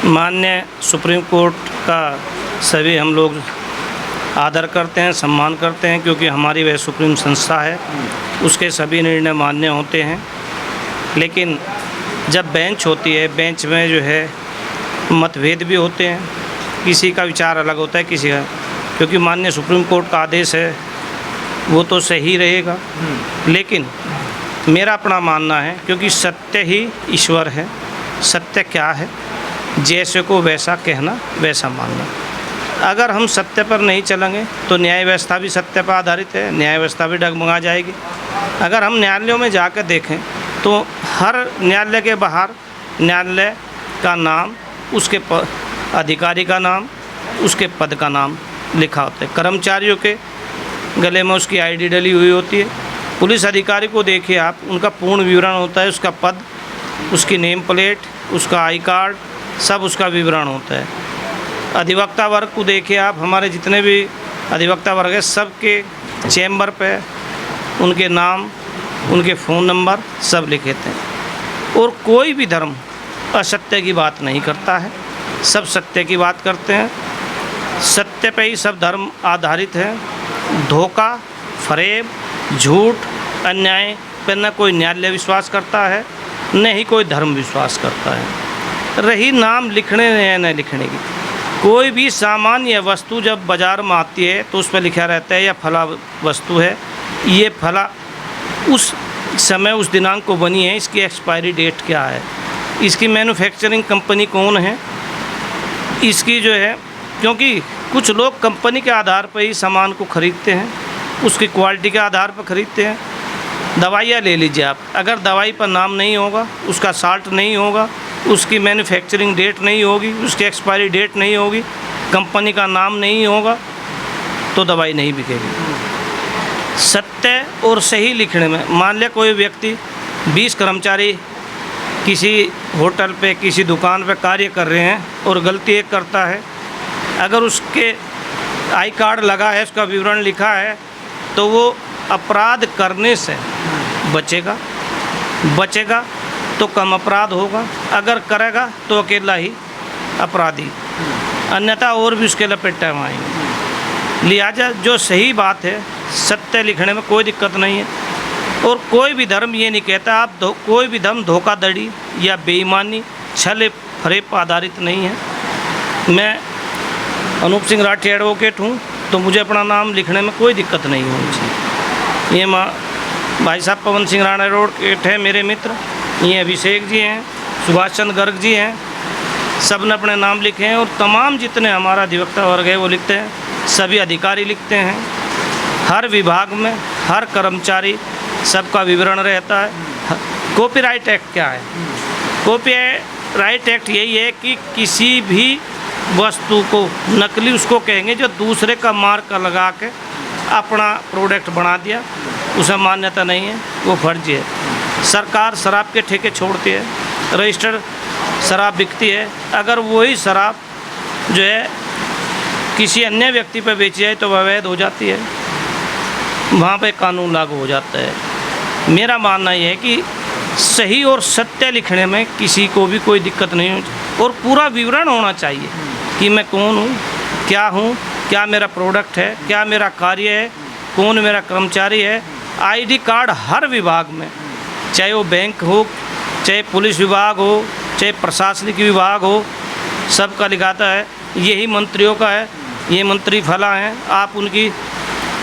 माननीय supreme court का सभी हम लोग आदर करते हैं, सम्मान करते हैं, क्योंकि हमारी वह सुप्रीम संस्था है, उसके सभी निर्णय मान्य होते हैं। लेकिन जब बेंच होती है, बेंच में जो है मतभेद भी होते हैं, किसी का विचार अलग होता है, किसी का, क्योंकि माननीय सुप्रीम कोर्ट का आदेश है वो तो सही रहेगा। लेकिन मेरा अपना मानना है, क्योंकि सत्य ही ईश्वर है, सत्य क्या है, जैसे को वैसा कहना वैसा मानना। अगर हम सत्य पर नहीं चलेंगे तो न्याय व्यवस्था भी सत्य पर आधारित है, न्याय व्यवस्था भी डगमगा जाएगी। अगर हम न्यायालयों में जाकर देखें तो हर न्यायालय के बाहर न्यायालय का नाम, उसके अधिकारी का नाम, उसके पद का नाम लिखा होता है। कर्मचारियों के गले में उसकी आईडी डली हुई होती है। पुलिस अधिकारी को देखिए आप, उनका पूर्ण विवरण होता है, उसका पद, उसकी नेम प्लेट, उसका आई कार्ड, सब उसका विवरण होता है। अधिवक्ता वर्ग को देखिए आप, हमारे जितने भी अधिवक्ता वर्ग है सबके चैम्बर पे उनके नाम, उनके फ़ोन नंबर सब लिखे थे। और कोई भी धर्म असत्य की बात नहीं करता है, सब सत्य की बात करते हैं। सत्य पे ही सब धर्म आधारित है। धोखा, फरेब, झूठ, अन्याय पर न कोई न्यायालय विश्वास करता है, न ही कोई धर्म विश्वास करता है। रही नाम लिखने या न लिखने की, कोई भी सामान या वस्तु जब बाज़ार में आती है तो उस पर लिखा रहता है यह फला वस्तु है, ये फला उस समय उस दिनांक को बनी है, इसकी एक्सपायरी डेट क्या है, इसकी मैन्युफैक्चरिंग कंपनी कौन है, इसकी जो है, क्योंकि कुछ लोग कंपनी के आधार पर ही सामान को ख़रीदते हैं, उसकी क्वालिटी के आधार पर ख़रीदते हैं। दवाइयाँ ले लीजिए आप, अगर दवाई पर नाम नहीं होगा, उसका साल्ट नहीं होगा, उसकी मैन्युफैक्चरिंग डेट नहीं होगी, उसकी एक्सपायरी डेट नहीं होगी, कंपनी का नाम नहीं होगा, तो दवाई नहीं बिकेगी। सत्य और सही लिखने में, मान लिया कोई व्यक्ति 20 कर्मचारी किसी होटल पे, किसी दुकान पे कार्य कर रहे हैं और गलती एक करता है, अगर उसके आई कार्ड लगा है, उसका विवरण लिखा है, तो वो अपराध करने से बचेगा तो कम अपराध होगा, अगर करेगा तो अकेला ही अपराधी, अन्यथा और भी उसके लपेटे में आएंगे। लिहाजा जो सही बात है, सत्य लिखने में कोई दिक्कत नहीं है। और कोई भी धर्म ये नहीं कहता आप कोई भी धर्म धोखाधड़ी या बेईमानी, छल फरेब पर आधारित नहीं है। मैं अनूप सिंह राठी एडवोकेट हूँ, तो मुझे अपना नाम लिखने में कोई दिक्कत नहीं होनी चाहिए। ये भाई साहब पवन सिंह राणा एडवोकेट है मेरे मित्र, ये अभिषेक जी हैं, सुभाष चंद्र गर्ग जी हैं, सब ने अपने नाम लिखे हैं। और तमाम जितने हमारा अधिवक्ता वर्ग है वो लिखते हैं, सभी अधिकारी लिखते हैं। हर विभाग में हर कर्मचारी सबका विवरण रहता है। कॉपीराइट एक्ट क्या है? कॉपीराइट एक्ट यही है कि किसी भी वस्तु को, नकली उसको कहेंगे जो दूसरे का मार्क लगा के अपना प्रोडक्ट बना दिया, उसे मान्यता नहीं है, वो फर्जी है। सरकार शराब के ठेके छोड़ती है, रजिस्टर्ड शराब बिकती है, अगर वही शराब जो है किसी अन्य व्यक्ति पर बेची जाए तो वह अवैध हो जाती है, वहाँ पे कानून लागू हो जाता है। मेरा मानना यह है कि सही और सत्य लिखने में किसी को भी कोई दिक्कत नहीं हो, और पूरा विवरण होना चाहिए कि मैं कौन हूँ, क्या मेरा प्रोडक्ट है, क्या मेरा कार्य है, कौन मेरा कर्मचारी है। आईडी कार्ड हर विभाग में, चाहे वो बैंक हो, चाहे पुलिस विभाग हो, चाहे प्रशासनिक विभाग हो, सबका लिखाता है। यही मंत्रियों का है, ये मंत्री फला हैं, आप उनकी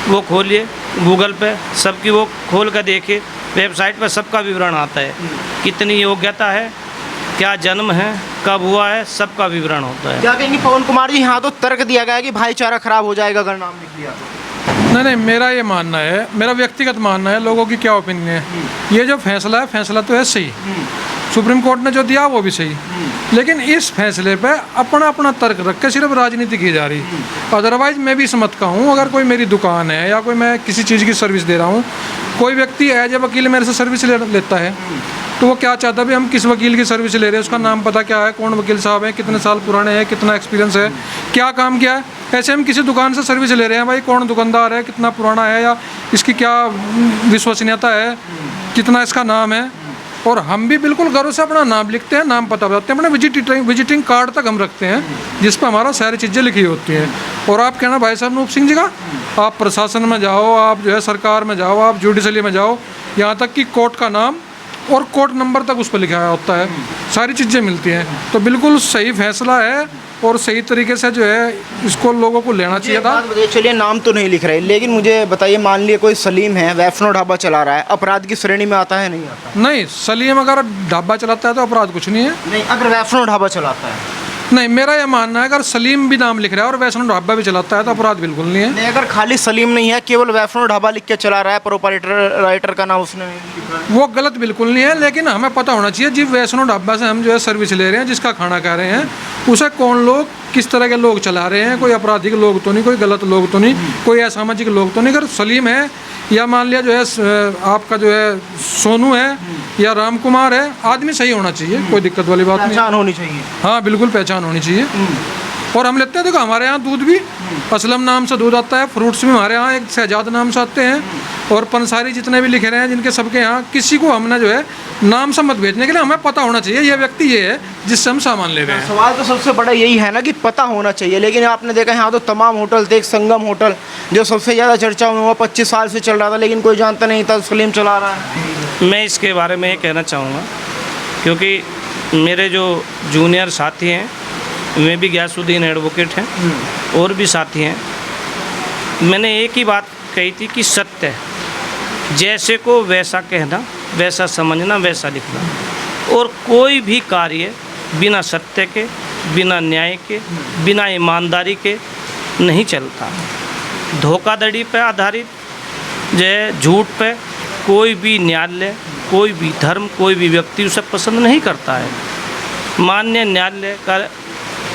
वो खोलिए गूगल पे, सबकी वो खोल कर देखिए, वेबसाइट पर सबका विवरण आता है, कितनी योग्यता है, क्या जन्म है, कब हुआ है, सबका विवरण होता है। क्या कहेंगे पवन कुमार जी? यहाँ तो तर्क दिया गया है कि भाईचारा खराब हो जाएगा अगर नाम लिख लिया तो। नहीं, मेरा ये मानना है, मेरा व्यक्तिगत मानना है, लोगों की क्या ओपिनियन है, ये जो फैसला है, फैसला तो है सही, सुप्रीम कोर्ट ने जो दिया वो भी सही, लेकिन इस फैसले पे अपना अपना तर्क रख के सिर्फ राजनीति की जा रही। अदरवाइज मैं भी समझ का हूँ, अगर कोई मेरी दुकान है या कोई मैं किसी चीज़ की सर्विस दे रहा हूँ, कोई व्यक्ति एज ए वकील मेरे से सर्विस लेता है, तो वो क्या चाहता है भी हम किस वकील की सर्विस ले रहे हैं, उसका नाम पता क्या है, कौन वकील साहब हैं, कितने साल पुराने हैं, कितना एक्सपीरियंस है, क्या काम किया है। ऐसे हम किसी दुकान से सर्विस ले रहे हैं, भाई कौन दुकानदार है, कितना पुराना है, या इसकी क्या विश्वसनीयता है, कितना इसका नाम है, और हम भी बिल्कुल गर्व से अपना नाम लिखते हैं, नाम पता बताते हैं, अपने विजिटिंग कार्ड तक हम रखते हैं जिस पर हमारा सारी चीज़ें लिखी होती हैं। और आप कहना भाई साहब नूप सिंह जी का, आप प्रशासन में जाओ, आप जो है सरकार में जाओ, आप जुडिशरी में जाओ, यहाँ तक कि कोर्ट का नाम और कोर्ट नंबर तक उस पर लिखा होता है, सारी चीज़ें मिलती हैं। तो बिल्कुल सही फैसला है और सही तरीके से जो है इसको लोगों को लेना चाहिए था। बात बताइए, चलिए नाम तो नहीं लिख रहे, लेकिन मुझे बताइए, मान लिया कोई सलीम है, वैष्णो ढाबा चला रहा है, अपराध की श्रेणी में आता है नहीं आता? नहीं, सलीम अगर ढाबा चलाता है तो अपराध कुछ नहीं है। नहीं, अगर वैष्णो ढाबा चलाता है? नहीं, मेरा यह मानना है अगर सलीम भी नाम लिख रहा है और वैष्णो ढाबा भी चलाता है तो अपराध बिल्कुल नहीं है। नहीं, अगर खाली सलीम नहीं है, केवल वैष्णो ढाबा लिख के चला रहा है, प्रोपराइटर राइटर का नाम उसने नहीं लिखा है, वो गलत बिल्कुल नहीं है। लेकिन हमें पता होना चाहिए जिस वैष्णो ढाबा से हम जो है सर्विस ले रहे हैं, जिसका खाना खा रहे हैं, उसे कौन लोग, किस तरह के लोग चला रहे हैं, कोई आपराधिक लोग तो नहीं, कोई गलत लोग तो नहीं, कोई असामाजिक लोग तो नहीं। अगर सलीम है या मान लिया जो है आपका जो है सोनू है या राम कुमार है, आदमी सही होना चाहिए, कोई दिक्कत वाली बात नहीं। पहचान होनी चाहिए। हाँ बिल्कुल पहचान होनी चाहिए। और हम लेते हैं, देखो हमारे यहाँ दूध भी असलम नाम से दूध आता है, फ्रूट्स भी हमारे यहाँ एक शहजाद नाम से आते हैं, और पंसारी जितने भी लिखे रहे हैं जिनके सबके यहाँ, किसी को हमने जो है नाम से मत भेजने के लिए हमें पता होना चाहिए ये व्यक्ति ये है जिससे हम सामान ले रहे हैं। सवाल तो सबसे बड़ा यही है ना कि पता होना चाहिए, लेकिन आपने देखा यहाँ तो तमाम होटल थे, एक संगम होटल जो सबसे ज़्यादा चर्चा में हुआ, 25 साल से चल रहा था, लेकिन कोई जानता नहीं था सलीम चला रहा है। मैं इसके बारे में ये कहना चाहूँगा, क्योंकि मेरे जो जूनियर साथी हैं वे भी गयासुद्दीन एडवोकेट हैं और भी साथी हैं, मैंने एक ही बात कही थी कि सत्य जैसे को वैसा कहना, वैसा समझना, वैसा लिखना, और कोई भी कार्य बिना सत्य के, बिना न्याय के, बिना ईमानदारी के नहीं चलता। धोखाधड़ी पे आधारित जो है, झूठ पे कोई भी न्यायालय, कोई भी धर्म, कोई भी व्यक्ति उसे पसंद नहीं करता है। माननीय न्यायालय का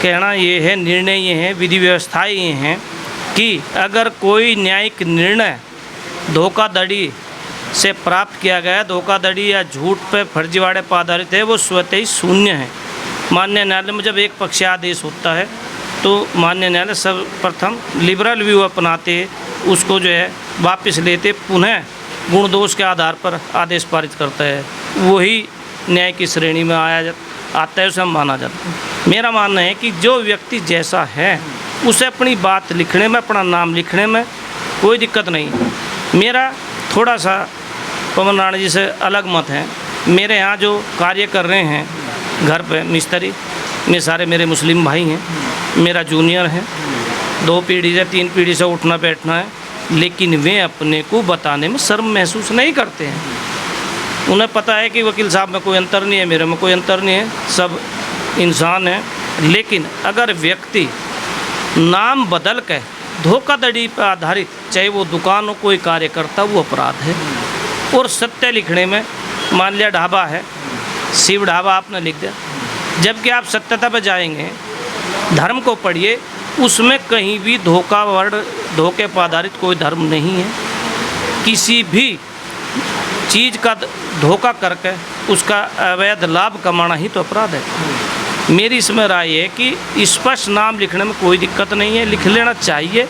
कहना ये है, निर्णय ये है, विधि व्यवस्थाएं ये हैं कि अगर कोई न्यायिक निर्णय धोखाधड़ी से प्राप्त किया गया, धोखाधड़ी या झूठ पे, फर्जीवाड़े पर आधारित है, वो स्वतः ही शून्य है। माननीय न्यायालय में जब एक पक्षीय आदेश होता है तो माननीय न्यायालय सर्वप्रथम लिबरल व्यू अपनाते, उसको जो है वापस लेते, पुनः गुण दोष के आधार पर आदेश पारित करता है, वही न्याय की श्रेणी में आता है, उसे हम माना जाता है। मेरा मानना है कि जो व्यक्ति जैसा है उसे अपनी बात लिखने में, अपना नाम लिखने में कोई दिक्कत नहीं। मेरा थोड़ा सा पवन राणा जी से अलग मत है। मेरे यहाँ जो कार्य कर रहे हैं घर पे मिस्त्री में, सारे मेरे मुस्लिम भाई हैं, मेरा जूनियर है, 2 पीढ़ी से 3 पीढ़ी से उठना बैठना है, लेकिन वे अपने को बताने में शर्म महसूस नहीं करते हैं। उन्हें पता है कि वकील साहब में कोई अंतर नहीं है, मेरे में कोई अंतर नहीं है, सब इंसान हैं। लेकिन अगर व्यक्ति नाम बदल के धोखाधड़ी पर आधारित, चाहे वो दुकान हो, कोई कार्य करता, वो अपराध है। और सत्य लिखने में, मान लिया ढाबा है, शिव ढाबा आपने लिख दिया, जबकि आप सत्यता पर जाएंगे, धर्म को पढ़िए, उसमें कहीं भी धोखे पर आधारित कोई धर्म नहीं है। किसी भी चीज़ का धोखा करके उसका अवैध लाभ कमाना ही तो अपराध है। मेरी इसमें राय है कि स्पष्ट नाम लिखने में कोई दिक्कत नहीं है, लिख लेना चाहिए,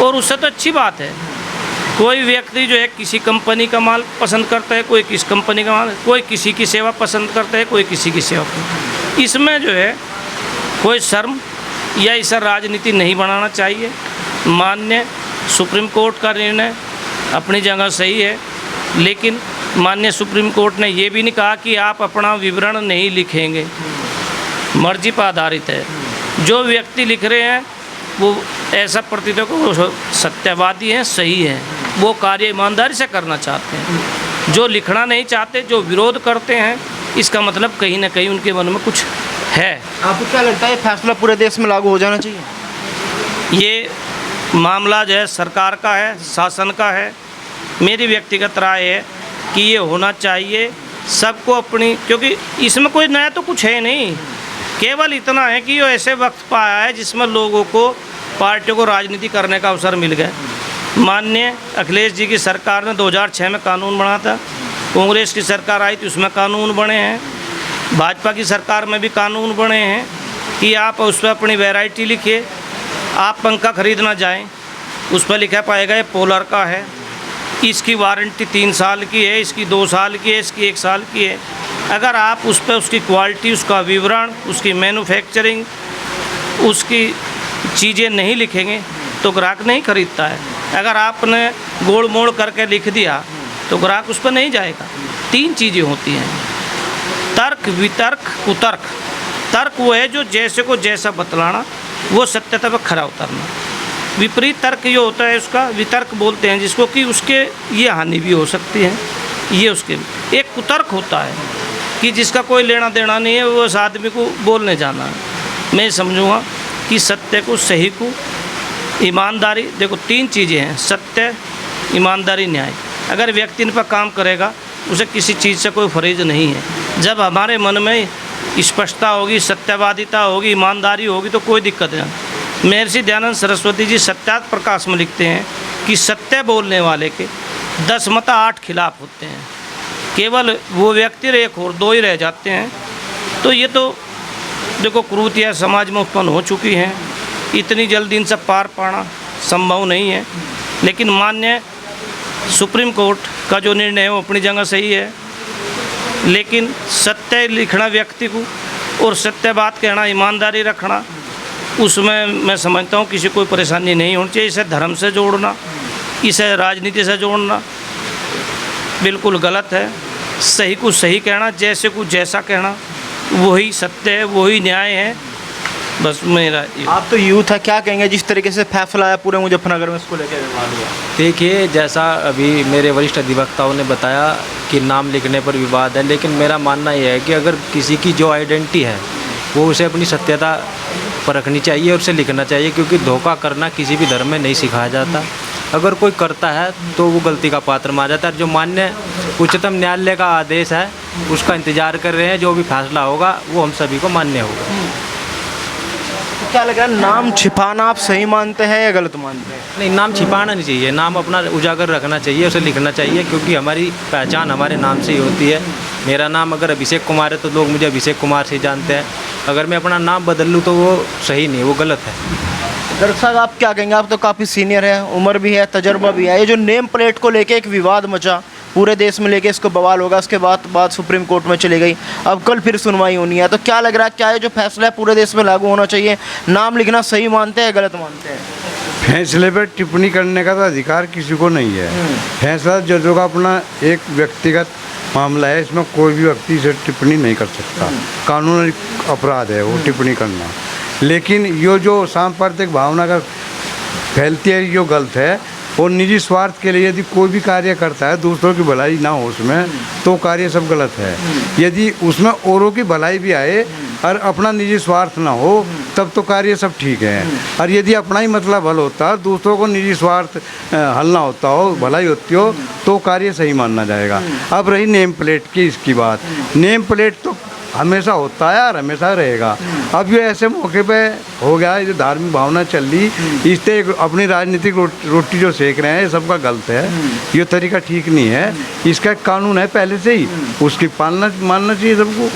और उससे तो अच्छी बात है। कोई व्यक्ति जो है किसी कंपनी का माल पसंद करता है, कोई किस कंपनी का माल, कोई किसी की सेवा पसंद करता है, कोई किसी की सेवा। इसमें जो है कोई शर्म या इसे राजनीति नहीं बनाना चाहिए। माननीय सुप्रीम कोर्ट का निर्णय अपनी जगह सही है, लेकिन माननीय सुप्रीम कोर्ट ने ये भी नहीं कहा कि आप अपना विवरण नहीं लिखेंगे, मर्जी पर आधारित है। जो व्यक्ति लिख रहे हैं वो ऐसा प्रतीत है कि वो सत्यवादी हैं, सही है, वो कार्य ईमानदारी से करना चाहते हैं। जो लिखना नहीं चाहते, जो विरोध करते हैं, इसका मतलब कहीं ना कहीं उनके मन में कुछ है। आपको क्या लगता है फैसला पूरे देश में लागू हो जाना चाहिए? ये मामला जो है सरकार का है, शासन का है। मेरी व्यक्तिगत राय है कि ये होना चाहिए सबको अपनी, क्योंकि इसमें कोई नया तो कुछ है नहीं, केवल इतना है कि ये ऐसे वक्त पर आया है जिसमें लोगों को, पार्टियों को राजनीति करने का अवसर मिल गया। माननीय अखिलेश जी की सरकार ने 2006 में कानून बना था, कांग्रेस की सरकार आई थी उसमें कानून बने हैं, भाजपा की सरकार में भी कानून बने हैं कि आप उस पर अपनी वैरायटी लिखिए। आप पंखा खरीदना जाएं, उस पर लिखा पाएगा ये पोलर का है, इसकी वारंटी 3 साल की है, इसकी 2 साल की है, इसकी 1 साल की है। अगर आप उस पर उसकी क्वालिटी, उसका विवरण, उसकी मैन्युफैक्चरिंग, उसकी चीज़ें नहीं लिखेंगे तो ग्राहक नहीं खरीदता है। अगर आपने गोड़ मोड़ करके लिख दिया तो ग्राहक उस पर नहीं जाएगा। 3 चीज़ें होती हैं, तर्क, वितर्क, कुतर्क। तर्क वो है जो जैसे को जैसा बतलाना, वो सत्यता पर खरा उतरना। विपरीत तर्क ये होता है, उसका वितर्क बोलते हैं जिसको, कि उसके ये हानि भी हो सकती है, ये उसके। एक कुतर्क होता है कि जिसका कोई लेना देना नहीं है, वो उस आदमी को बोलने जाना है। मैं समझूंगा कि सत्य को, सही को, ईमानदारी, देखो 3 चीज़ें हैं, सत्य, ईमानदारी, न्याय। अगर व्यक्ति इन पर काम करेगा, उसे किसी चीज़ से कोई फरेज नहीं है। जब हमारे मन में स्पष्टता होगी, सत्यवादिता होगी, ईमानदारी होगी तो कोई दिक्कत नहीं। महर्षि दयानंद सरस्वती जी सत्यार्थ प्रकाश में लिखते हैं कि सत्य बोलने वाले के 10 मत 8 खिलाफ होते हैं, केवल वो व्यक्ति एक और 2 ही रह जाते हैं। तो ये तो देखो कुरीतियाँ समाज में उत्पन्न हो चुकी हैं, इतनी जल्दी इनसे पार पाना संभव नहीं है। लेकिन मान्य सुप्रीम कोर्ट का जो निर्णय है वो अपनी जगह सही है, लेकिन सत्य लिखना व्यक्ति को और सत्य बात कहना, ईमानदारी रखना, उसमें मैं समझता हूँ किसी कोई परेशानी नहीं होनी चाहिए। इसे धर्म से जोड़ना, इसे राजनीति से जोड़ना बिल्कुल गलत है। सही को सही कहना, जैसे को जैसा कहना, वही सत्य है, वही न्याय है। बस मेरा आप तो यूथ है, क्या कहेंगे जिस तरीके से फैसला आया पूरे मुजफ्फरनगर में इसको लेकर विवाद हुआ? देखिए, जैसा अभी मेरे वरिष्ठ अधिवक्ताओं ने बताया कि नाम लिखने पर विवाद है, लेकिन मेरा मानना यह है कि अगर किसी की जो आइडेंटिटी है वो उसे अपनी सत्यता परखनी चाहिए और उसे लिखना चाहिए, क्योंकि धोखा करना किसी भी धर्म में नहीं सिखाया जाता। अगर कोई करता है तो वो गलती का पात्र माना जाता है। जो मान्य उच्चतम न्यायालय का आदेश है उसका इंतजार कर रहे हैं, जो भी फैसला होगा वो हम सभी को मान्य होगा। क्या लग रहा है, नाम छिपाना आप सही मानते हैं या गलत मानते हैं? नहीं, नाम छिपाना नहीं चाहिए, नाम अपना उजागर रखना चाहिए, उसे लिखना चाहिए, क्योंकि हमारी पहचान हमारे नाम से ही होती है। मेरा नाम अगर अभिषेक कुमार है तो लोग मुझे अभिषेक कुमार से ही जानते हैं। अगर मैं अपना नाम बदल लूँ तो वो सही नहीं, वो गलत है। दर्शक आप क्या कहेंगे, आप तो काफ़ी सीनियर है, उम्र भी है, तजर्बा भी है। ये जो नेम प्लेट को लेके एक विवाद मचा पूरे देश में, लेके इसको बवाल होगा, उसके बाद बात सुप्रीम कोर्ट में चली गई, अब कल फिर सुनवाई होनी है। तो क्या लग रहा है, क्या ये जो फैसला है पूरे देश में लागू होना चाहिए? नाम लिखना सही मानते हैं, गलत मानते हैं? फैसले पर टिप्पणी करने का तो अधिकार किसी को नहीं है। फैसला जजों का अपना एक व्यक्तिगत मामला है, इसमें कोई भी व्यक्ति इसे टिप्पणी नहीं कर सकता। कानूनी अपराध है वो टिप्पणी करना। लेकिन ये जो सांप्रदायिक भावना का फैलती है, ये गलत है। और निजी स्वार्थ के लिए यदि कोई भी कार्य करता है, दूसरों की भलाई ना हो उसमें, तो कार्य सब गलत है। यदि उसमें औरों की भलाई भी आए और अपना निजी स्वार्थ ना हो, तब तो कार्य सब ठीक है। और यदि अपना ही मतलब हल होता है, दूसरों को निजी स्वार्थ हल ना होता हो, भलाई होती हो, तो कार्य सही माना जाएगा। अब रही नेम प्लेट की इसकी बात, नेम प्लेट तो हमेशा होता है और हमेशा रहेगा। अब ये ऐसे मौके पे हो गया, ये धार्मिक भावना चल रही, इससे अपनी राजनीतिक रोटी जो सेक रहे हैं, ये सबका गलत है। ये तरीका ठीक नहीं है। इसका कानून है पहले से ही, उसकी पालना मानना चाहिए सबको।